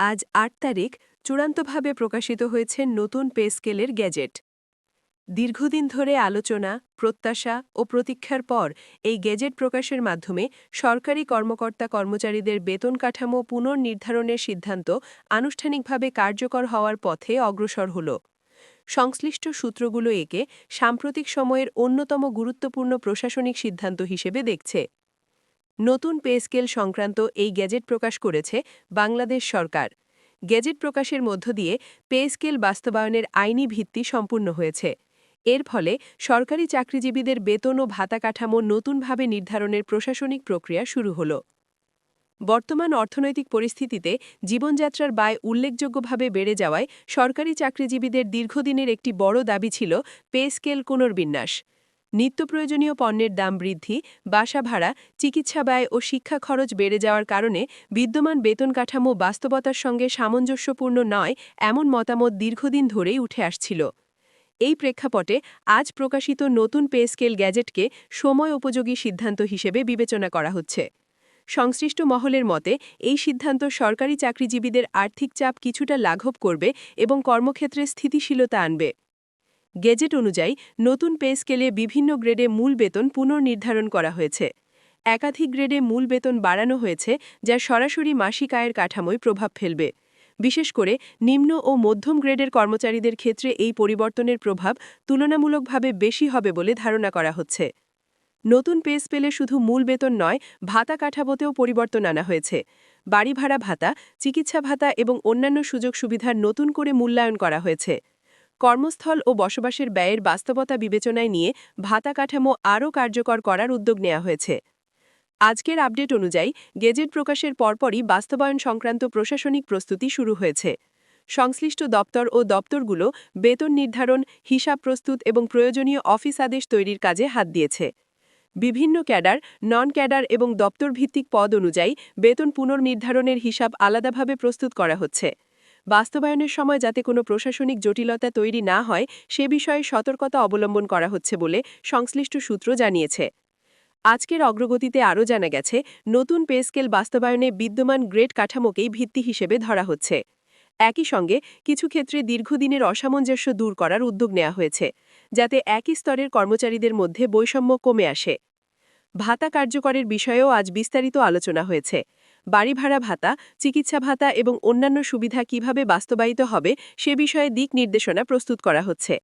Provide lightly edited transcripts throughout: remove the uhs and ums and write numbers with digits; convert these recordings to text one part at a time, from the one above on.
আজ ৮ তারিখ চূড়ান্তভাবে প্রকাশিত হয়েছে নতুন পে স্কেলের গেজেট। দীর্ঘদিন ধরে আলোচনা, প্রত্যাশা ও প্রতীক্ষার পর এই গেজেট প্রকাশের মাধ্যমে সরকারি কর্মকর্তা-কর্মচারীদের বেতন কাঠামো পুনর্নির্ধারণের সিদ্ধান্ত আনুষ্ঠানিকভাবে কার্যকর হওয়ার পথে অগ্রসর হল। সংশ্লিষ্ট সূত্রগুলো একে সাম্প্রতিক সময়ের অন্যতম গুরুত্বপূর্ণ প্রশাসনিক সিদ্ধান্ত হিসেবে দেখছে। নতুন পে স্কেল সংক্রান্ত এই গেজেট প্রকাশ করেছে বাংলাদেশ সরকার। গেজেট প্রকাশের মধ্য দিয়ে পে স্কেল বাস্তবায়নের আইনি ভিত্তি সম্পূর্ণ হয়েছে। এর ফলে সরকারি চাকরিজীবীদের বেতন ও ভাতা কাঠামো নতুনভাবে নির্ধারণের প্রশাসনিক প্রক্রিয়া শুরু হল। বর্তমান অর্থনৈতিক পরিস্থিতিতে জীবনযাত্রার ব্যয় উল্লেখযোগ্যভাবে বেড়ে যাওয়ায় সরকারি চাকরিজীবীদের দীর্ঘদিনের একটি বড় দাবি ছিল পে স্কেল পুনর্বিন্যাস। নিত্যপ্রয়োজনীয় পণ্যের দাম বৃদ্ধি, বাসা ভাড়া, চিকিৎসা ব্যয় ও শিক্ষা খরচ বেড়ে যাওয়ার কারণে বিদ্যমান বেতন কাঠামো বাস্তবতার সঙ্গে সামঞ্জস্যপূর্ণ নয় এমন মতামত দীর্ঘদিন ধরেই উঠে আসছিল। এই প্রেক্ষাপটে আজ প্রকাশিত নতুন পে স্কেল গ্যাজেটকে সময় উপযোগী সিদ্ধান্ত হিসেবে বিবেচনা করা হচ্ছে। সংশ্লিষ্ট মহলের মতে এই সিদ্ধান্ত সরকারি চাকরিজীবীদের আর্থিক চাপ কিছুটা লাঘব করবে এবং কর্মক্ষেত্রে স্থিতিশীলতা আনবে। গেজেট অনুযায়ী নতুন পে স্কেলে বিভিন্ন গ্রেডে মূল বেতন পুনর্নির্ধারণ করা হয়েছে। একাধিক গ্রেডে মূল বেতন বাড়ানো হয়েছে, যা সরাসরি মাসিক আয়ের কাঠামোয় প্রভাব ফেলবে। বিশেষ করে নিম্ন ও মধ্যম গ্রেডের কর্মচারীদের ক্ষেত্রে এই পরিবর্তনের প্রভাব তুলনামূলকভাবে বেশি হবে বলে ধারণা করা হচ্ছে। নতুন পে স্কেলে শুধু মূল বেতন নয়, ভাতা কাঠামোতেও পরিবর্তন আনা হয়েছে। বাড়ি ভাড়া ভাতা, চিকিৎসা ভাতা এবং অন্যান্য সুযোগ সুবিধার নতুন করে মূল্যায়ন করা হয়েছে। কর্মস্থল ও বসবাসের ব্যয়ের বাস্তবতা বিবেচনায় নিয়ে ভাতা কাঠামো আরও কার্যকর করার উদ্যোগ নেওয়া হয়েছে। আজকের আপডেট অনুযায়ী গেজেট প্রকাশের পরপরই বাস্তবায়ন সংক্রান্ত প্রশাসনিক প্রস্তুতি শুরু হয়েছে। সংশ্লিষ্ট দপ্তর ও দপ্তরগুলো বেতন নির্ধারণ, হিসাব প্রস্তুত এবং প্রয়োজনীয় অফিস আদেশ তৈরির কাজে হাত দিয়েছে। বিভিন্ন ক্যাডার, নন ক্যাডার এবং দপ্তরভিত্তিক পদ অনুযায়ী বেতন পুনর্নির্ধারণের হিসাব আলাদাভাবে প্রস্তুত করা হচ্ছে। বাস্তবায়নের সময় যাতে কোনো প্রশাসনিক জটিলতা তৈরি না হয় সে বিষয়ে সতর্কতা অবলম্বন করা হচ্ছে বলে সংশ্লিষ্ট সূত্র জানিয়েছে। আজকের অগ্রগতিতে আরও জানা গেছে, নতুন পে স্কেল বাস্তবায়নে বিদ্যমান গ্রেড কাঠামোকেই ভিত্তি হিসেবে ধরা হচ্ছে। একই সঙ্গে কিছু ক্ষেত্রে দীর্ঘদিনের অসামঞ্জস্য দূর করার উদ্যোগ নেওয়া হয়েছে, যাতে একই স্তরের কর্মচারীদের মধ্যে বৈষম্য কমে আসে। ভাতা কার্যকরের বিষয়েও আজ বিস্তারিত আলোচনা হয়েছে। বাড়ি ভাড়া ভাতা, চিকিৎসা ভাতা এবং অন্যান্য সুবিধা কিভাবে বাস্তবায়িত হবে সে বিষয়ে দিক নির্দেশনা প্রস্তুত করা হচ্ছে।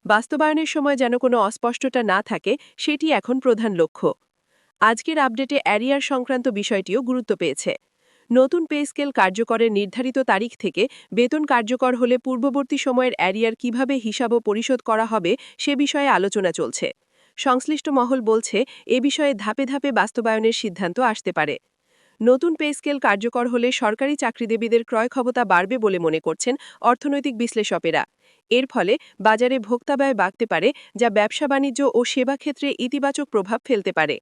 বাস্তবায়নের সময় যেন কোনো অস্পষ্টতা না থাকে সেটি এখন প্রধান লক্ষ্য। আজকের আপডেটে অ্যারিয়ার সংক্রান্ত বিষয়টিও গুরুত্ব পেয়েছে। নতুন পে স্কেল কার্যকরের নির্ধারিত তারিখ থেকে বেতন কার্যকর হলে পূর্ববর্তী সময়ের অ্যারিয়ার কিভাবে হিসাব ও পরিশোধ করা হবে সে বিষয়ে আলোচনা চলছে। সংশ্লিষ্ট মহল বলছে এ বিষয়ে ধাপে ধাপে বাস্তবায়নের সিদ্ধান্ত আসতে পারে। নতুন পে স্কেল কার্যকর হলে সরকারি চাকরিজীবীদের ক্রয় ক্ষমতা বাড়বে বলে মনে করছেন অর্থনৈতিক বিশ্লেষকেরা। এর ফলে বাজারে ভোক্তা ব্যয় বাড়তে পারে, যা ব্যবসা বাণিজ্য ও সেবা ক্ষেত্রে ইতিবাচক প্রভাব ফেলতে পারে।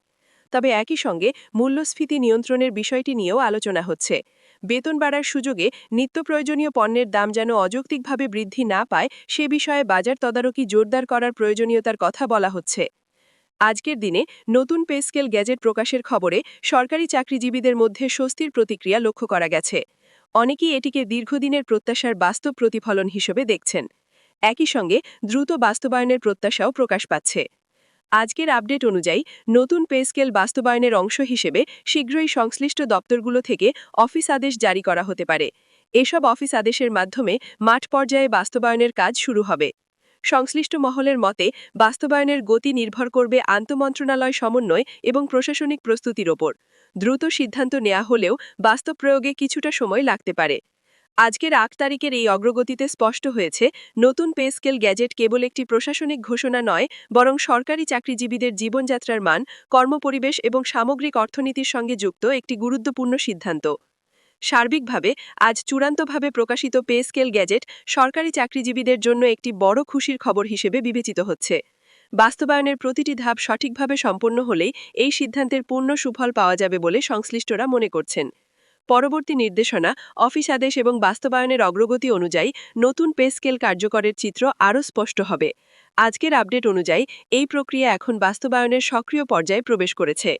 তবে একই সঙ্গে মূল্যস্ফীতি নিয়ন্ত্রণের বিষয়টি নিয়েও আলোচনা হচ্ছে। বেতন বাড়ার সুযোগে নিত্য প্রয়োজনীয় পণ্যের দাম যেন অযৌক্তিকভাবে বৃদ্ধি না পায় সে বিষয়ে বাজার তদারকি জোরদার করার প্রয়োজনীয়তার কথা বলা হচ্ছে। আজকের দিনে নতুন পে স্কেল গ্যাজেট প্রকাশের খবরে সরকারি চাকরিজীবীদের মধ্যে স্বস্তির প্রতিক্রিয়া লক্ষ্য করা গেছে। অনেকেই এটিকে দীর্ঘদিনের প্রত্যাশার বাস্তব প্রতিফলন হিসেবে দেখছেন। একই সঙ্গে দ্রুত বাস্তবায়নের প্রত্যাশাও প্রকাশ পাচ্ছে। আজকের আপডেট অনুযায়ী নতুন পে স্কেল বাস্তবায়নের অংশ হিসেবে শীঘ্রই সংশ্লিষ্ট দপ্তরগুলো থেকে অফিস আদেশ জারি করা হতে পারে। এসব অফিস আদেশের মাধ্যমে মাঠ পর্যায়ে বাস্তবায়নের কাজ শুরু হবে। সংশ্লিষ্ট মহলের মতে বাস্তবায়নের গতি নির্ভর করবে আন্তঃমন্ত্রণালয় সমন্বয় এবং প্রশাসনিক প্রস্তুতির ওপর। দ্রুত সিদ্ধান্ত নেওয়া হলেও বাস্তব প্রয়োগে কিছুটা সময় লাগতে পারে। আজকের ৮ তারিখের এই অগ্রগতিতে স্পষ্ট হয়েছে, নতুন পে স্কেল গ্যাজেট কেবল একটি প্রশাসনিক ঘোষণা নয়, বরং সরকারি চাকরিজীবীদের জীবনযাত্রার মান, কর্মপরিবেশ এবং সামগ্রিক অর্থনীতির সঙ্গে যুক্ত একটি গুরুত্বপূর্ণ সিদ্ধান্ত। সার্বিকভাবে আজ চূড়ান্তভাবে প্রকাশিত পে স্কেল গ্যাজেট সরকারি চাকরিজীবীদের জন্য একটি বড় খুশির খবর হিসেবে বিবেচিত হচ্ছে। বাস্তবায়নের প্রতিটি ধাপ সঠিকভাবে সম্পন্ন হলেই এই সিদ্ধান্তের পূর্ণ সুফল পাওয়া যাবে বলে সংশ্লিষ্টরা মনে করছেন। পরবর্তী নির্দেশনা, অফিস আদেশ এবং বাস্তবায়নের অগ্রগতি অনুযায়ী নতুন পে স্কেল কার্যকরের চিত্র আরও স্পষ্ট হবে। আজকের আপডেট অনুযায়ী এই প্রক্রিয়া এখন বাস্তবায়নের সক্রিয় পর্যায়ে প্রবেশ করেছে।